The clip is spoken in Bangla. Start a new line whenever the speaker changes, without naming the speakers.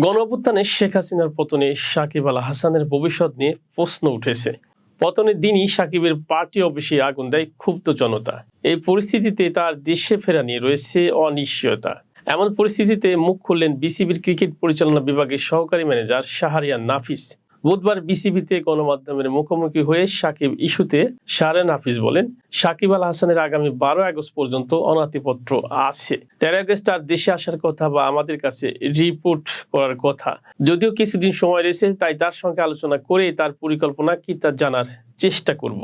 গণঅভ্যুত্থানে শেখ হাসিনার পতনে সাকিব আল হাসানের ভবিষ্যৎ নিয়ে প্রশ্ন উঠেছে। পতনের দিনই সাকিবের পার্টি অফিসে আগুন দেয় ক্ষুব্ধ জনতা। এই পরিস্থিতিতে তার দেশে ফেরা নিয়ে রয়েছে অনিশ্চয়তা। এমন পরিস্থিতিতে মুখ খুললেন বিসিবির ক্রিকেট পরিচালনা বিভাগের সহকারী ম্যানেজার শাহরিয়ার নাফিস। বুধবার বিসিবিতে গণমাধ্যমের মুখোমুখি হয়ে সাকিব ইস্যুতে শাহরিয়ার নাফিস বলেন, সাকিব আল হাসানের আগামী 12 আগস্ট পর্যন্ত অনাতিপত্র আছে। 13 আগস্ট তার দেশে আসার কথা বা আমাদের কাছে রিপোর্ট করার কথা। যদিও কিছুদিন সময় রয়েছে, তাই তার সঙ্গে আলোচনা করে তার পরিকল্পনা কি তা জানার চেষ্টা করব।